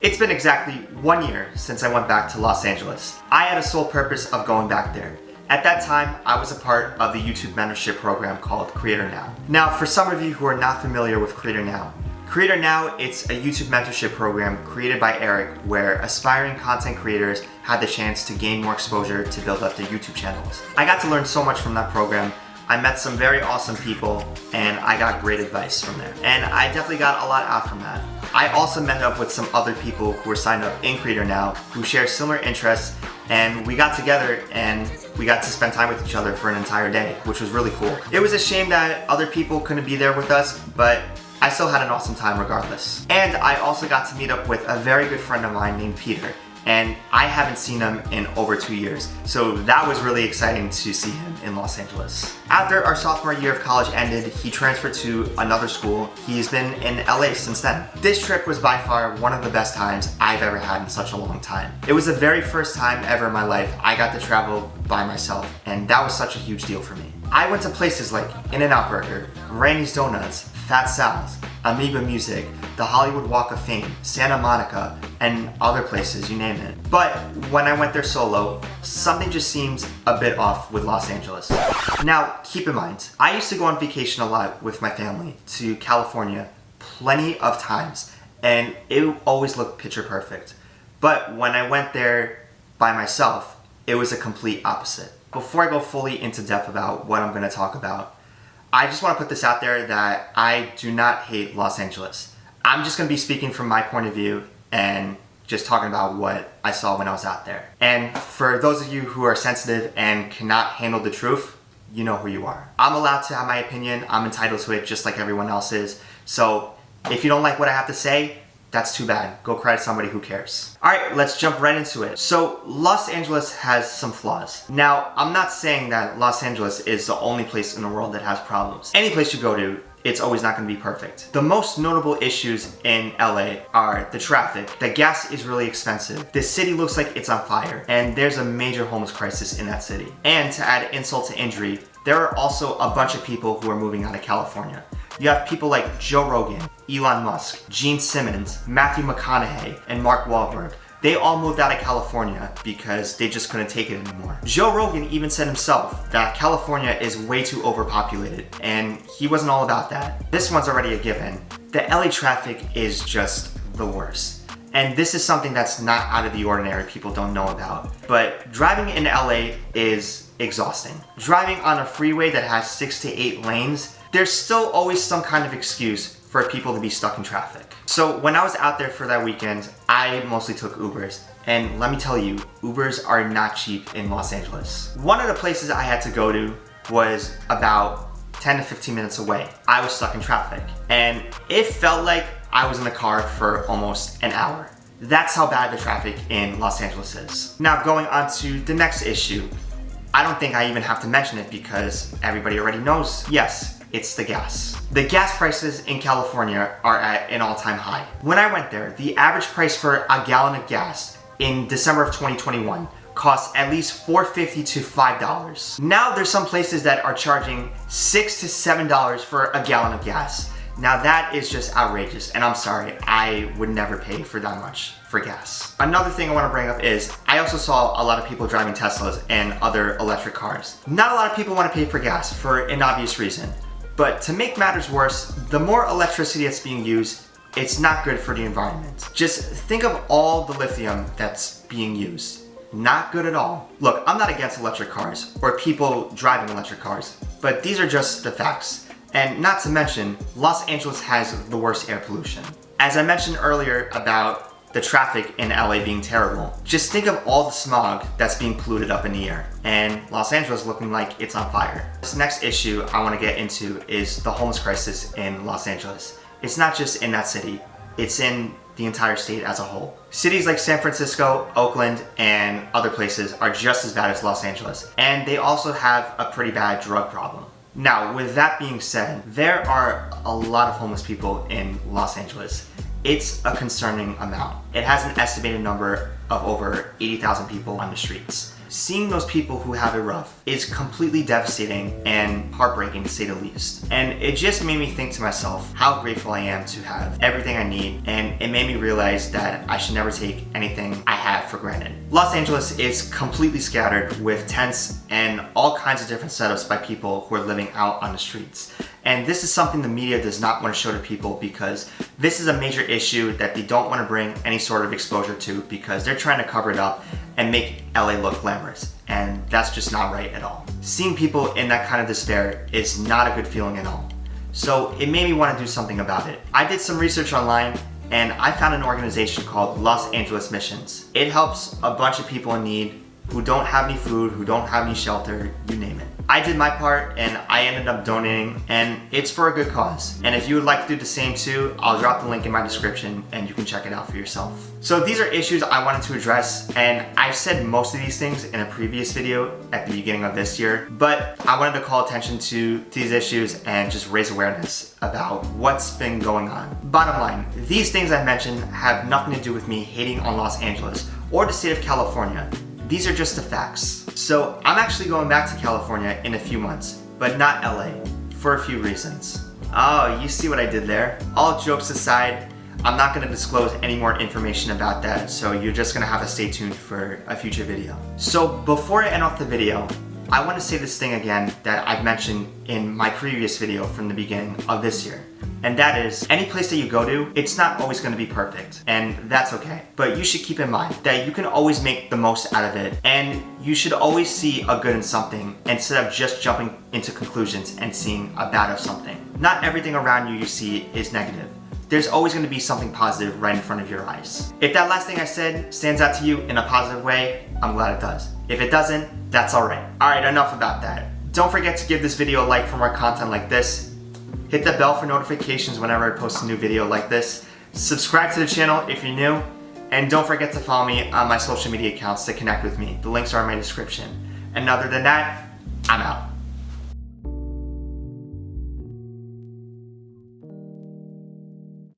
It's been exactly 1 year since I went back to Los Angeles. I had a sole purpose of going back there. At that time, I was a part of the YouTube mentorship program called Creator Now. Now, for some of you who are not familiar with Creator Now, it's a YouTube mentorship program created by Eric where aspiring content creators had the chance to gain more exposure to build up their YouTube channels. I got to learn so much from that program. I met some very awesome people and I got great advice from there. And I definitely got a lot out from that. I also met up with some other people who were signed up in Creator Now who share similar interests, and we got together and we got to spend time with each other for an entire day, which was really cool. It was a shame that other people couldn't be there with us, but I still had an awesome time regardless. And I also got to meet up with a very good friend of mine named Peter, and I haven't seen him in over 2 years, so that was really exciting to see him in Los Angeles. After our sophomore year of college ended, he transferred to another school. He's been in LA since then. This trip was by far one of the best times I've ever had in such a long time. It was the very first time ever in my life I got to travel by myself, and that was such a huge deal for me. I went to places like In-N-Out Burger, Randy's Donuts, Fat Sal's, Amoeba Music, the Hollywood Walk of Fame, Santa Monica, and other places, you name it. But when I went there solo, something just seems a bit off with Los Angeles. Now, keep in mind, I used to go on vacation a lot with my family to California plenty of times, and it always looked picture perfect. But when I went there by myself, it was a complete opposite. Before I go fully into depth about what I'm going to talk about, I just want to put this out there that I do not hate Los Angeles. I'm just going to be speaking from my point of view and just talking about what I saw when I was out there. And for those of you who are sensitive and cannot handle the truth, you know who you are. I'm allowed to have my opinion. I'm entitled to it just like everyone else is. So if you don't like what I have to say, that's too bad. Go cry to somebody who cares. All right, let's jump right into it. So Los Angeles has some flaws. Now, I'm not saying that Los Angeles is the only place in the world that has problems. Any place you go to, it's always not going to be perfect. The most notable issues in LA are the traffic. The gas is really expensive. The city looks like it's on fire, and there's a major homeless crisis in that city. And to add insult to injury, there are also a bunch of people who are moving out of California. You have people like Joe Rogan, Elon Musk, Gene Simmons, Matthew McConaughey, and Mark Wahlberg. They all moved out of California because they just couldn't take it anymore. Joe Rogan even said himself that California is way too overpopulated, and he wasn't all about that. This one's already a given. The LA traffic is just the worst. And this is something that's not out of the ordinary, people don't know about. But driving in LA is exhausting. Driving on a freeway that has 6 to 8 lanes, there's still always some kind of excuse for people to be stuck in traffic. So when I was out there for that weekend, I mostly took Ubers. And let me tell you, Ubers are not cheap in Los Angeles. One of the places I had to go to was about 10 to 15 minutes away. I was stuck in traffic. And it felt like I was in the car for almost an hour. That's how bad the traffic in Los Angeles is. Now going on to the next issue. I don't think I even have to mention it because everybody already knows. Yes, it's the gas. The gas prices in California are at an all-time high. When I went there, the average price for a gallon of gas in December of 2021 cost at least $4.50 to $5. Now there's some places that are charging $6 to $7 for a gallon of gas. Now that is just outrageous, and I'm sorry, I would never pay for that much for gas. Another thing I want to bring up is, I also saw a lot of people driving Teslas and other electric cars. Not a lot of people want to pay for gas for an obvious reason. But to make matters worse, the more electricity that's being used, it's not good for the environment. Just think of all the lithium that's being used. Not good at all. Look, I'm not against electric cars or people driving electric cars, but these are just the facts. And not to mention, Los Angeles has the worst air pollution. As I mentioned earlier about the traffic in LA being terrible, just think of all the smog that's being polluted up in the air. And Los Angeles looking like it's on fire. This next issue I want to get into is the homeless crisis in Los Angeles. It's not just in that city, it's in the entire state as a whole. Cities like San Francisco, Oakland, and other places are just as bad as Los Angeles. And they also have a pretty bad drug problem. Now, with that being said, there are a lot of homeless people in Los Angeles. It's a concerning amount. It has an estimated number of over 80,000 people on the streets. seeing those people who have it rough is completely devastating and heartbreaking to say the least. And it just made me think to myself how grateful I am to have everything I need, and it made me realize that I should never take anything I have for granted. Los Angeles is completely scattered with tents and all kinds of different setups by people who are living out on the streets. And this is something the media does not want to show to people because this is a major issue that they don't want to bring any sort of exposure to because they're trying to cover it up and make LA look glamorous. And that's just not right at all. Seeing people in that kind of despair is not a good feeling at all. So it made me want to do something about it. I did some research online and I found an organization called Los Angeles Missions. It helps a bunch of people in need who don't have any food, who don't have any shelter, you name it. I did my part and I ended up donating, and it's for a good cause. And if you would like to do the same too, I'll drop the link in my description and you can check it out for yourself. So these are issues I wanted to address, and I've said most of these things in a previous video at the beginning of this year, but I wanted to call attention to these issues and just raise awareness about what's been going on. Bottom line, these things I mentioned have nothing to do with me hating on Los Angeles or the state of California. These are just the facts. So I'm actually going back to California in a few months, but not LA, for a few reasons. Oh, you see what I did there? All jokes aside, I'm not gonna disclose any more information about that, so you're just gonna have to stay tuned for a future video. So before I end off the video, I want to say this thing again that I've mentioned in my previous video from the beginning of this year. And that is, any place that you go to, it's not always going to be perfect, and that's okay. But you should keep in mind that you can always make the most out of it, and you should always see a good in something instead of just jumping into conclusions and seeing a bad of something. Not everything around you see is negative. There's always going to be something positive right in front of your eyes. If that last thing I said stands out to you in a positive way, I'm glad it does. If it doesn't, that's alright. Alright, enough about that. Don't forget to give this video a like for more content like this. Hit the bell for notifications whenever I post a new video like this. Subscribe to the channel if you're new. And don't forget to follow me on my social media accounts to connect with me. The links are in my description. And other than that, I'm out.